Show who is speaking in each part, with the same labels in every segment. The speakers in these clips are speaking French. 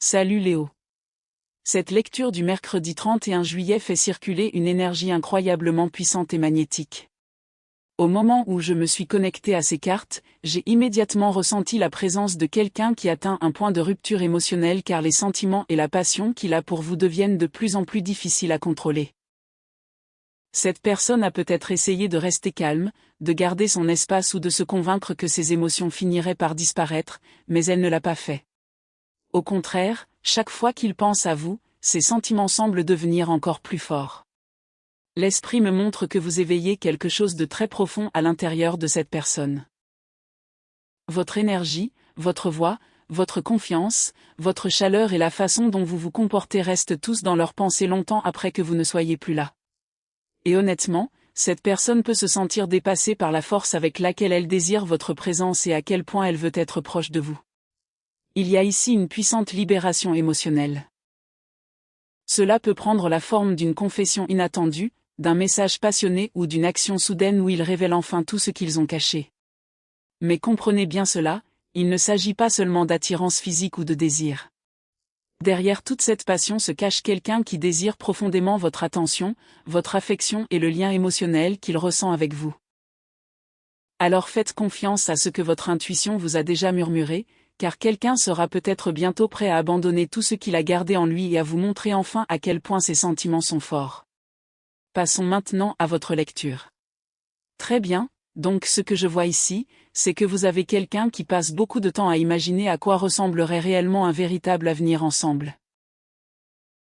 Speaker 1: Salut Léo. Cette lecture du mercredi 31 juillet fait circuler une énergie incroyablement puissante et magnétique. Au moment où je me suis connecté à ces cartes, j'ai immédiatement ressenti la présence de quelqu'un qui atteint un point de rupture émotionnelle car les sentiments et la passion qu'il a pour vous deviennent de plus en plus difficiles à contrôler. Cette personne a peut-être essayé de rester calme, de garder son espace ou de se convaincre que ses émotions finiraient par disparaître, mais elle ne l'a pas fait. Au contraire, chaque fois qu'il pense à vous, ses sentiments semblent devenir encore plus forts. L'esprit me montre que vous éveillez quelque chose de très profond à l'intérieur de cette personne. Votre énergie, votre voix, votre confiance, votre chaleur et la façon dont vous vous comportez restent tous dans leurs pensées longtemps après que vous ne soyez plus là. Et honnêtement, cette personne peut se sentir dépassée par la force avec laquelle elle désire votre présence et à quel point elle veut être proche de vous. Il y a ici une puissante libération émotionnelle. Cela peut prendre la forme d'une confession inattendue, d'un message passionné ou d'une action soudaine où ils révèlent enfin tout ce qu'ils ont caché. Mais comprenez bien cela, il ne s'agit pas seulement d'attirance physique ou de désir. Derrière toute cette passion se cache quelqu'un qui désire profondément votre attention, votre affection et le lien émotionnel qu'il ressent avec vous. Alors faites confiance à ce que votre intuition vous a déjà murmuré, car quelqu'un sera peut-être bientôt prêt à abandonner tout ce qu'il a gardé en lui et à vous montrer enfin à quel point ses sentiments sont forts. Passons maintenant à votre lecture. Très bien, donc ce que je vois ici, c'est que vous avez quelqu'un qui passe beaucoup de temps à imaginer à quoi ressemblerait réellement un véritable avenir ensemble.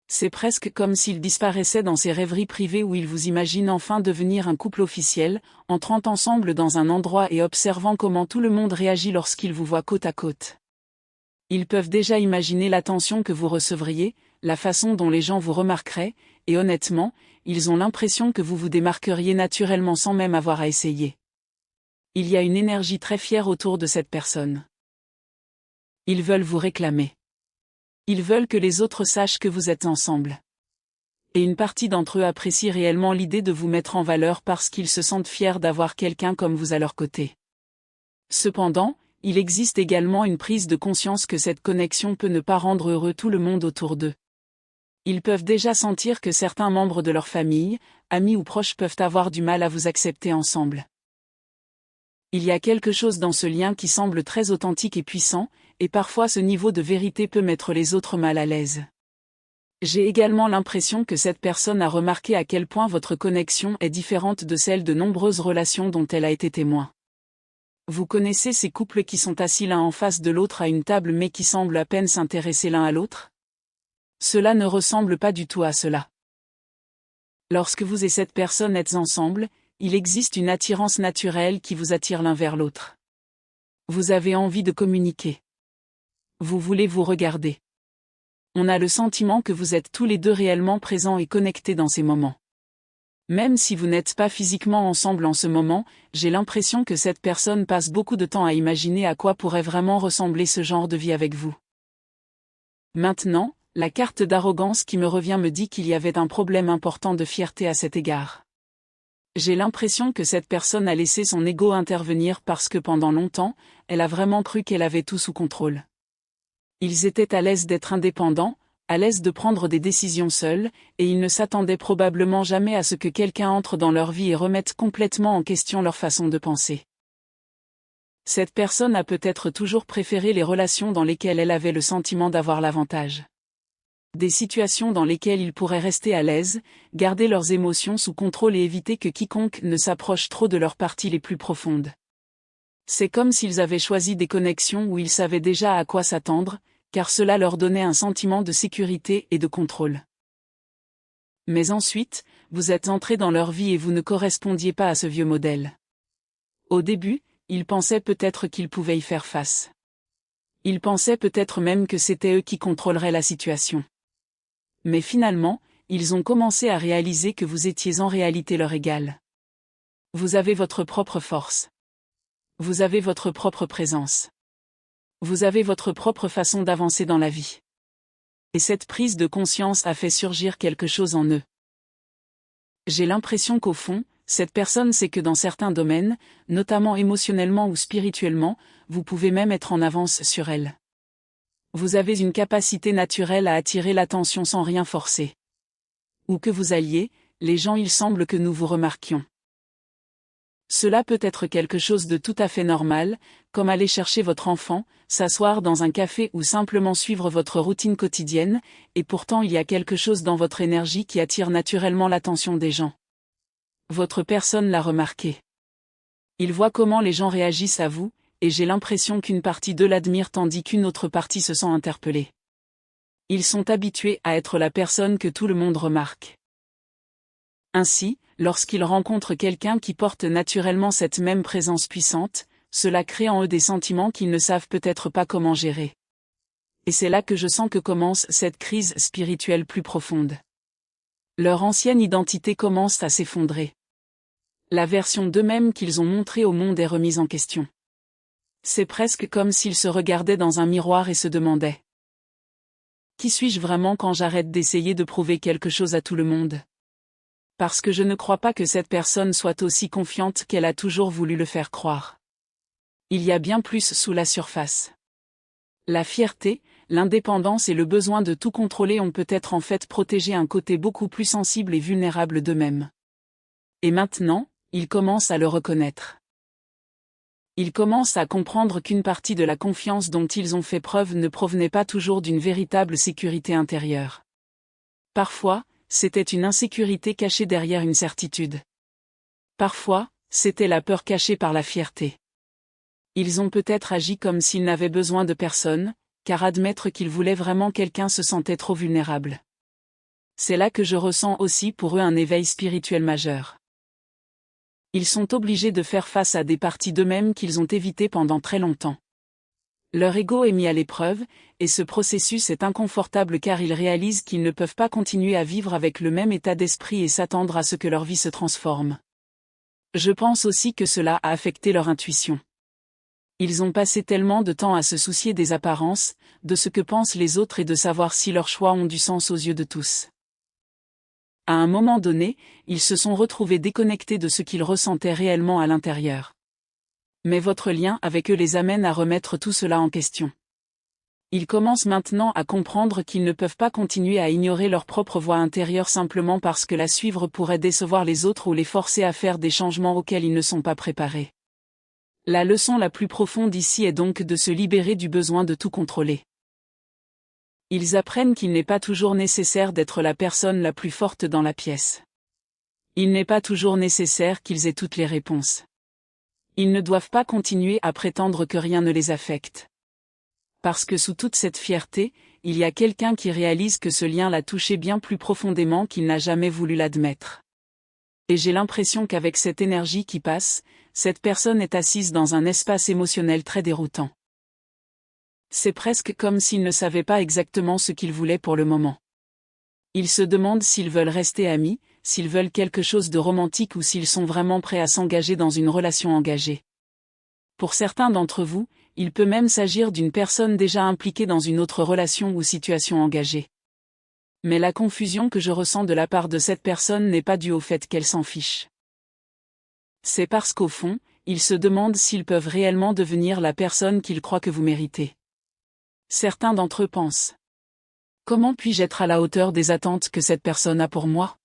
Speaker 1: C'est presque comme s'il disparaissait dans ses rêveries privées où il vous imagine enfin devenir un couple officiel, entrant ensemble dans un endroit et observant comment tout le monde réagit lorsqu'il vous voit côte à côte. Ils peuvent déjà imaginer l'attention que vous recevriez, la façon dont les gens vous remarqueraient, et honnêtement, ils ont l'impression que vous vous démarqueriez naturellement sans même avoir à essayer. Il y a une énergie très fière autour de cette personne. Ils veulent vous réclamer. Ils veulent que les autres sachent que vous êtes ensemble. Et une partie d'entre eux apprécie réellement l'idée de vous mettre en valeur parce qu'ils se sentent fiers d'avoir quelqu'un comme vous à leur côté. Cependant, il existe également une prise de conscience que cette connexion peut ne pas rendre heureux tout le monde autour d'eux. Ils peuvent déjà sentir que certains membres de leur famille, amis ou proches peuvent avoir du mal à vous accepter ensemble. Il y a quelque chose dans ce lien qui semble très authentique et puissant, et parfois ce niveau de vérité peut mettre les autres mal à l'aise. J'ai également l'impression que cette personne a remarqué à quel point votre connexion est différente de celle de nombreuses relations dont elle a été témoin. Vous connaissez ces couples qui sont assis l'un en face de l'autre à une table mais qui semblent à peine s'intéresser l'un à l'autre? Cela ne ressemble pas du tout à cela. Lorsque vous et cette personne êtes ensemble, il existe une attirance naturelle qui vous attire l'un vers l'autre. Vous avez envie de communiquer. Vous voulez vous regarder. On a le sentiment que vous êtes tous les deux réellement présents et connectés dans ces moments. Même si vous n'êtes pas physiquement ensemble en ce moment, j'ai l'impression que cette personne passe beaucoup de temps à imaginer à quoi pourrait vraiment ressembler ce genre de vie avec vous. Maintenant, la carte d'arrogance qui me revient me dit qu'il y avait un problème important de fierté à cet égard. J'ai l'impression que cette personne a laissé son ego intervenir parce que pendant longtemps, elle a vraiment cru qu'elle avait tout sous contrôle. Ils étaient à l'aise d'être indépendants, à l'aise de prendre des décisions seuls, et ils ne s'attendaient probablement jamais à ce que quelqu'un entre dans leur vie et remette complètement en question leur façon de penser. Cette personne a peut-être toujours préféré les relations dans lesquelles elle avait le sentiment d'avoir l'avantage. Des situations dans lesquelles ils pourraient rester à l'aise, garder leurs émotions sous contrôle et éviter que quiconque ne s'approche trop de leurs parties les plus profondes. C'est comme s'ils avaient choisi des connexions où ils savaient déjà à quoi s'attendre, car cela leur donnait un sentiment de sécurité et de contrôle. Mais ensuite, vous êtes entré dans leur vie et vous ne correspondiez pas à ce vieux modèle. Au début, ils pensaient peut-être qu'ils pouvaient y faire face. Ils pensaient peut-être même que c'était eux qui contrôleraient la situation. Mais finalement, ils ont commencé à réaliser que vous étiez en réalité leur égal. Vous avez votre propre force. Vous avez votre propre présence. Vous avez votre propre façon d'avancer dans la vie. Et cette prise de conscience a fait surgir quelque chose en eux. J'ai l'impression qu'au fond, cette personne sait que dans certains domaines, notamment émotionnellement ou spirituellement, vous pouvez même être en avance sur elle. Vous avez une capacité naturelle à attirer l'attention sans rien forcer. Où que vous alliez, les gens il semble que nous vous remarquions. Cela peut être quelque chose de tout à fait normal, comme aller chercher votre enfant, s'asseoir dans un café ou simplement suivre votre routine quotidienne, et pourtant il y a quelque chose dans votre énergie qui attire naturellement l'attention des gens. Votre personne l'a remarqué. Il voit comment les gens réagissent à vous, et j'ai l'impression qu'une partie d'eux l'admire tandis qu'une autre partie se sent interpellée. Ils sont habitués à être la personne que tout le monde remarque. Ainsi, lorsqu'ils rencontrent quelqu'un qui porte naturellement cette même présence puissante, cela crée en eux des sentiments qu'ils ne savent peut-être pas comment gérer. Et c'est là que je sens que commence cette crise spirituelle plus profonde. Leur ancienne identité commence à s'effondrer. La version d'eux-mêmes qu'ils ont montrée au monde est remise en question. C'est presque comme s'ils se regardaient dans un miroir et se demandaient : qui suis-je vraiment quand j'arrête d'essayer de prouver quelque chose à tout le monde ? Parce que je ne crois pas que cette personne soit aussi confiante qu'elle a toujours voulu le faire croire. Il y a bien plus sous la surface. La fierté, l'indépendance et le besoin de tout contrôler ont peut-être en fait protégé un côté beaucoup plus sensible et vulnérable d'eux-mêmes. Et maintenant, ils commencent à le reconnaître. Ils commencent à comprendre qu'une partie de la confiance dont ils ont fait preuve ne provenait pas toujours d'une véritable sécurité intérieure. Parfois, c'était une insécurité cachée derrière une certitude. Parfois, c'était la peur cachée par la fierté. Ils ont peut-être agi comme s'ils n'avaient besoin de personne, car admettre qu'ils voulaient vraiment quelqu'un se sentait trop vulnérable. C'est là que je ressens aussi pour eux un éveil spirituel majeur. Ils sont obligés de faire face à des parties d'eux-mêmes qu'ils ont évitées pendant très longtemps. Leur ego est mis à l'épreuve, et ce processus est inconfortable car ils réalisent qu'ils ne peuvent pas continuer à vivre avec le même état d'esprit et s'attendre à ce que leur vie se transforme. Je pense aussi que cela a affecté leur intuition. Ils ont passé tellement de temps à se soucier des apparences, de ce que pensent les autres et de savoir si leurs choix ont du sens aux yeux de tous. À un moment donné, ils se sont retrouvés déconnectés de ce qu'ils ressentaient réellement à l'intérieur. Mais votre lien avec eux les amène à remettre tout cela en question. Ils commencent maintenant à comprendre qu'ils ne peuvent pas continuer à ignorer leur propre voix intérieure simplement parce que la suivre pourrait décevoir les autres ou les forcer à faire des changements auxquels ils ne sont pas préparés. La leçon la plus profonde ici est donc de se libérer du besoin de tout contrôler. Ils apprennent qu'il n'est pas toujours nécessaire d'être la personne la plus forte dans la pièce. Il n'est pas toujours nécessaire qu'ils aient toutes les réponses. Ils ne doivent pas continuer à prétendre que rien ne les affecte. Parce que sous toute cette fierté, il y a quelqu'un qui réalise que ce lien l'a touché bien plus profondément qu'il n'a jamais voulu l'admettre. Et j'ai l'impression qu'avec cette énergie qui passe, cette personne est assise dans un espace émotionnel très déroutant. C'est presque comme s'ils ne savaient pas exactement ce qu'ils voulaient pour le moment. Ils se demandent s'ils veulent rester amis, s'ils veulent quelque chose de romantique ou s'ils sont vraiment prêts à s'engager dans une relation engagée. Pour certains d'entre vous, il peut même s'agir d'une personne déjà impliquée dans une autre relation ou situation engagée. Mais la confusion que je ressens de la part de cette personne n'est pas due au fait qu'elle s'en fiche. C'est parce qu'au fond, ils se demandent s'ils peuvent réellement devenir la personne qu'ils croient que vous méritez. Certains d'entre eux pensent : comment puis-je être à la hauteur des attentes que cette personne a pour moi ?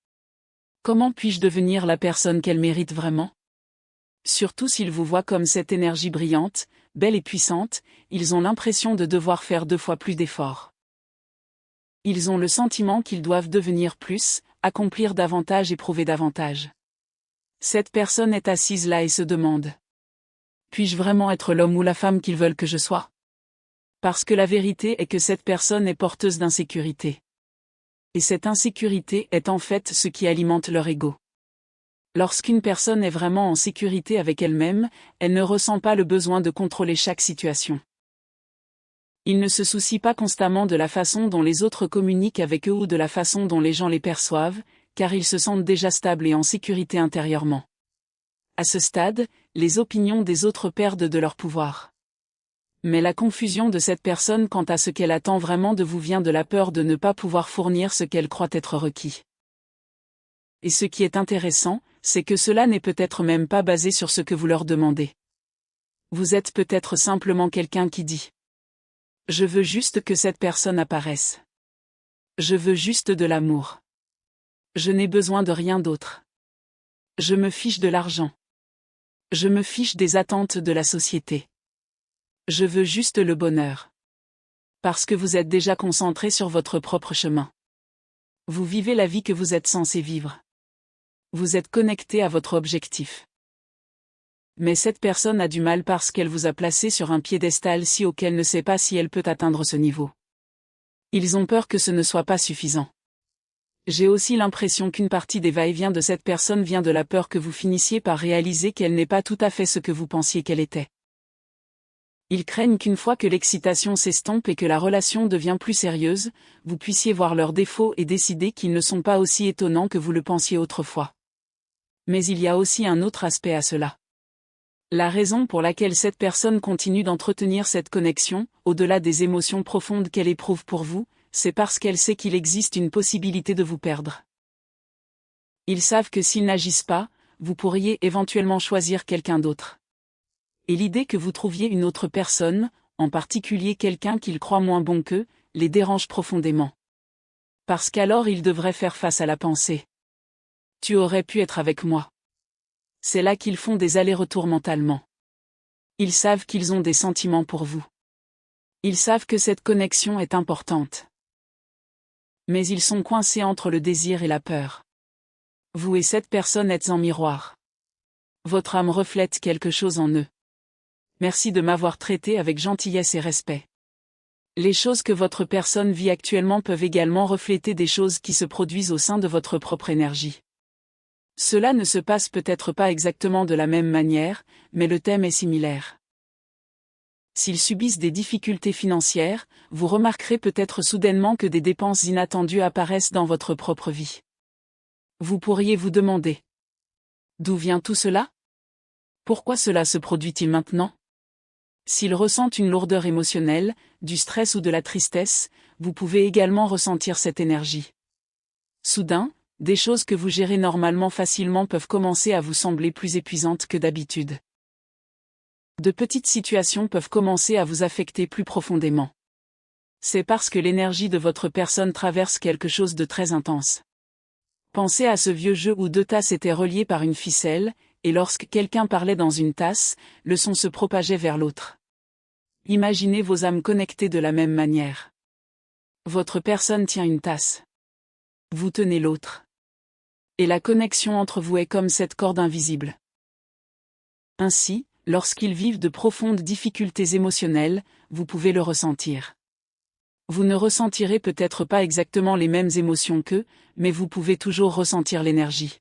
Speaker 1: Comment puis-je devenir la personne qu'elle mérite vraiment ? Surtout s'ils vous voient comme cette énergie brillante, belle et puissante, ils ont l'impression de devoir faire 2 fois plus d'efforts. Ils ont le sentiment qu'ils doivent devenir plus, accomplir davantage et prouver davantage. Cette personne est assise là et se demande : puis-je vraiment être l'homme ou la femme qu'ils veulent que je sois ? Parce que la vérité est que cette personne est porteuse d'insécurité. Et cette insécurité est en fait ce qui alimente leur ego. Lorsqu'une personne est vraiment en sécurité avec elle-même, elle ne ressent pas le besoin de contrôler chaque situation. Ils ne se soucient pas constamment de la façon dont les autres communiquent avec eux ou de la façon dont les gens les perçoivent, car ils se sentent déjà stables et en sécurité intérieurement. À ce stade, les opinions des autres perdent de leur pouvoir. Mais la confusion de cette personne quant à ce qu'elle attend vraiment de vous vient de la peur de ne pas pouvoir fournir ce qu'elle croit être requis. Et ce qui est intéressant, c'est que cela n'est peut-être même pas basé sur ce que vous leur demandez. Vous êtes peut-être simplement quelqu'un qui dit : Je veux juste que cette personne apparaisse. Je veux juste de l'amour. Je n'ai besoin de rien d'autre. Je me fiche de l'argent. Je me fiche des attentes de la société. Je veux juste le bonheur. Parce que vous êtes déjà concentré sur votre propre chemin. Vous vivez la vie que vous êtes censé vivre. Vous êtes connecté à votre objectif. Mais cette personne a du mal parce qu'elle vous a placé sur un piédestal si haut qu'elle ne sait pas si elle peut atteindre ce niveau. Ils ont peur que ce ne soit pas suffisant. J'ai aussi l'impression qu'une partie des va-et-vient de cette personne vient de la peur que vous finissiez par réaliser qu'elle n'est pas tout à fait ce que vous pensiez qu'elle était. Ils craignent qu'une fois que l'excitation s'estompe et que la relation devient plus sérieuse, vous puissiez voir leurs défauts et décider qu'ils ne sont pas aussi étonnants que vous le pensiez autrefois. Mais il y a aussi un autre aspect à cela. La raison pour laquelle cette personne continue d'entretenir cette connexion, au-delà des émotions profondes qu'elle éprouve pour vous, c'est parce qu'elle sait qu'il existe une possibilité de vous perdre. Ils savent que s'ils n'agissent pas, vous pourriez éventuellement choisir quelqu'un d'autre. Et l'idée que vous trouviez une autre personne, en particulier quelqu'un qu'ils croient moins bon qu'eux, les dérange profondément. Parce qu'alors ils devraient faire face à la pensée. Tu aurais pu être avec moi. C'est là qu'ils font des allers-retours mentalement. Ils savent qu'ils ont des sentiments pour vous. Ils savent que cette connexion est importante. Mais ils sont coincés entre le désir et la peur. Vous et cette personne êtes en miroir. Votre âme reflète quelque chose en eux. Merci de m'avoir traité avec gentillesse et respect. Les choses que votre personne vit actuellement peuvent également refléter des choses qui se produisent au sein de votre propre énergie. Cela ne se passe peut-être pas exactement de la même manière, mais le thème est similaire. S'ils subissent des difficultés financières, vous remarquerez peut-être soudainement que des dépenses inattendues apparaissent dans votre propre vie. Vous pourriez vous demander: d'où vient tout cela? Pourquoi cela se produit-il maintenant? S'ils ressentent une lourdeur émotionnelle, du stress ou de la tristesse, vous pouvez également ressentir cette énergie. Soudain, des choses que vous gérez normalement facilement peuvent commencer à vous sembler plus épuisantes que d'habitude. De petites situations peuvent commencer à vous affecter plus profondément. C'est parce que l'énergie de votre personne traverse quelque chose de très intense. Pensez à ce vieux jeu où deux tasses étaient reliées par une ficelle, et lorsque quelqu'un parlait dans une tasse, le son se propageait vers l'autre. Imaginez vos âmes connectées de la même manière. Votre personne tient une tasse. Vous tenez l'autre. Et la connexion entre vous est comme cette corde invisible. Ainsi, lorsqu'ils vivent de profondes difficultés émotionnelles, vous pouvez le ressentir. Vous ne ressentirez peut-être pas exactement les mêmes émotions qu'eux, mais vous pouvez toujours ressentir l'énergie.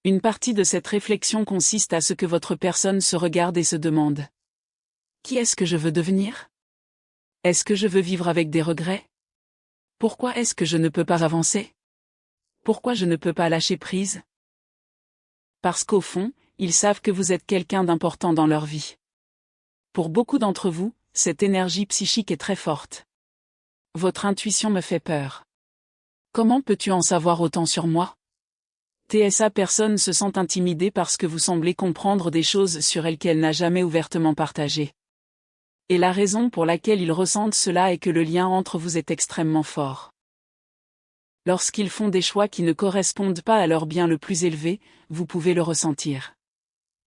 Speaker 1: Une partie de cette réflexion consiste à ce que votre personne se regarde et se demande: qui est-ce que je veux devenir? Est-ce que je veux vivre avec des regrets? Pourquoi est-ce que je ne peux pas avancer? Pourquoi je ne peux pas lâcher prise? Parce qu'au fond, ils savent que vous êtes quelqu'un d'important dans leur vie. Pour beaucoup d'entre vous, cette énergie psychique est très forte. Votre intuition me fait peur. Comment peux-tu en savoir autant sur moi? TSA personne se sent intimidée parce que vous semblez comprendre des choses sur elle qu'elle n'a jamais ouvertement partagées. Et la raison pour laquelle ils ressentent cela est que le lien entre vous est extrêmement fort. Lorsqu'ils font des choix qui ne correspondent pas à leur bien le plus élevé, vous pouvez le ressentir.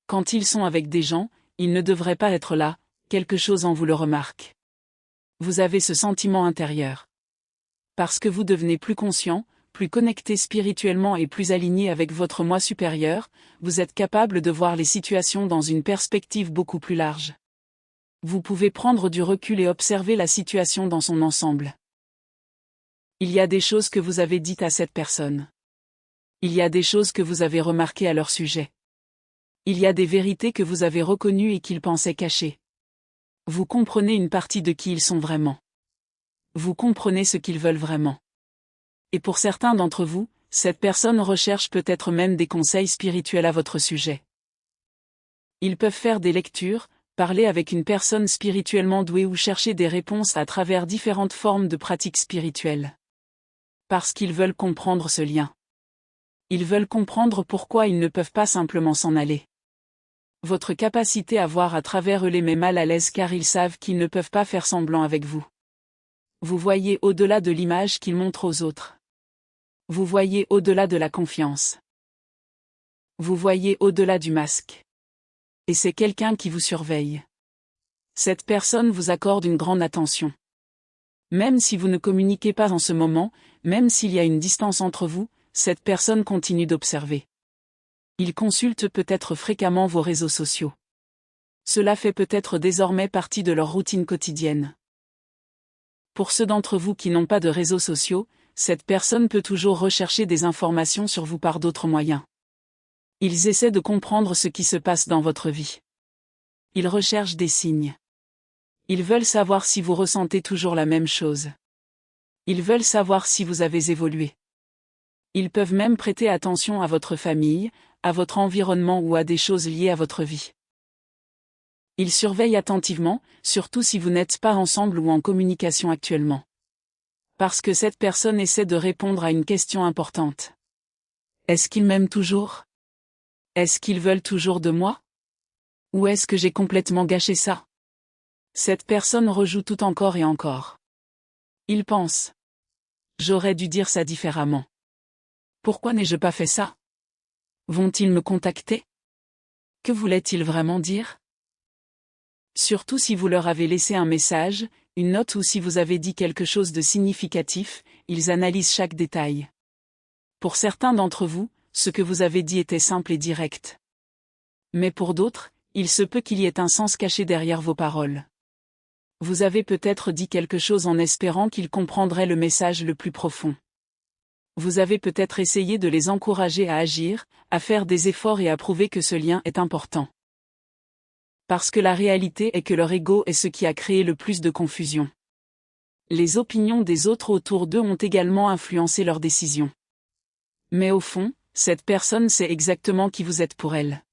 Speaker 1: Quand ils sont avec des gens, ils ne devraient pas être là, quelque chose en vous le remarque. Vous avez ce sentiment intérieur. Parce que vous devenez plus conscient, plus connecté spirituellement et plus aligné avec votre moi supérieur, vous êtes capable de voir les situations dans une perspective beaucoup plus large. Vous pouvez prendre du recul et observer la situation dans son ensemble. Il y a des choses que vous avez dites à cette personne. Il y a des choses que vous avez remarquées à leur sujet. Il y a des vérités que vous avez reconnues et qu'ils pensaient cachées. Vous comprenez une partie de qui ils sont vraiment. Vous comprenez ce qu'ils veulent vraiment. Et pour certains d'entre vous, cette personne recherche peut-être même des conseils spirituels à votre sujet. Ils peuvent faire des lectures, parler avec une personne spirituellement douée ou chercher des réponses à travers différentes formes de pratiques spirituelles. Parce qu'ils veulent comprendre ce lien. Ils veulent comprendre pourquoi ils ne peuvent pas simplement s'en aller. Votre capacité à voir à travers eux les met mal à l'aise car ils savent qu'ils ne peuvent pas faire semblant avec vous. Vous voyez au-delà de l'image qu'ils montrent aux autres. Vous voyez au-delà de la confiance. Vous voyez au-delà du masque. Et c'est quelqu'un qui vous surveille. Cette personne vous accorde une grande attention. Même si vous ne communiquez pas en ce moment, même s'il y a une distance entre vous, cette personne continue d'observer. Il consulte peut-être fréquemment vos réseaux sociaux. Cela fait peut-être désormais partie de leur routine quotidienne. Pour ceux d'entre vous qui n'ont pas de réseaux sociaux, cette personne peut toujours rechercher des informations sur vous par d'autres moyens. Ils essaient de comprendre ce qui se passe dans votre vie. Ils recherchent des signes. Ils veulent savoir si vous ressentez toujours la même chose. Ils veulent savoir si vous avez évolué. Ils peuvent même prêter attention à votre famille, à votre environnement ou à des choses liées à votre vie. Ils surveillent attentivement, surtout si vous n'êtes pas ensemble ou en communication actuellement. Parce que cette personne essaie de répondre à une question importante. Est-ce qu'ils m'aiment toujours? Est-ce qu'ils veulent toujours de moi? Ou est-ce que j'ai complètement gâché ça? Cette personne rejoue tout encore et encore. Il pense. J'aurais dû dire ça différemment. Pourquoi n'ai-je pas fait ça? Vont-ils me contacter? Que voulaient-ils vraiment dire? Surtout si vous leur avez laissé un message, une note ou si vous avez dit quelque chose de significatif, ils analysent chaque détail. Pour certains d'entre vous, ce que vous avez dit était simple et direct. Mais pour d'autres, il se peut qu'il y ait un sens caché derrière vos paroles. Vous avez peut-être dit quelque chose en espérant qu'ils comprendraient le message le plus profond. Vous avez peut-être essayé de les encourager à agir, à faire des efforts et à prouver que ce lien est important. Parce que la réalité est que leur ego est ce qui a créé le plus de confusion. Les opinions des autres autour d'eux ont également influencé leurs décisions. Mais au fond, cette personne sait exactement qui vous êtes pour elle.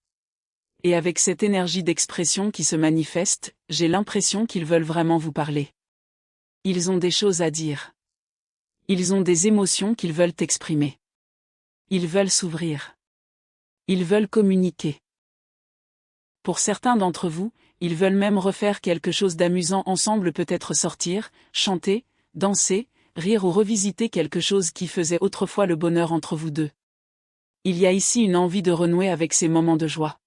Speaker 1: Et avec cette énergie d'expression qui se manifeste, j'ai l'impression qu'ils veulent vraiment vous parler. Ils ont des choses à dire. Ils ont des émotions qu'ils veulent exprimer. Ils veulent s'ouvrir. Ils veulent communiquer. Pour certains d'entre vous, ils veulent même refaire quelque chose d'amusant ensemble, peut-être sortir, chanter, danser, rire ou revisiter quelque chose qui faisait autrefois le bonheur entre vous deux. Il y a ici une envie de renouer avec ces moments de joie.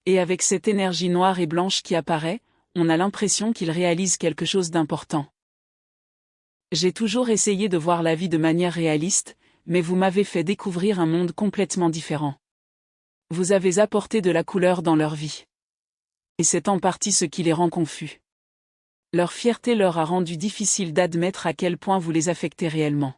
Speaker 1: Et avec cette énergie noire et blanche qui apparaît, on a l'impression qu'ils réalisent quelque chose d'important. J'ai toujours essayé de voir la vie de manière réaliste, mais vous m'avez fait découvrir un monde complètement différent. Vous avez apporté de la couleur dans leur vie. Et c'est en partie ce qui les rend confus. Leur fierté leur a rendu difficile d'admettre à quel point vous les affectez réellement.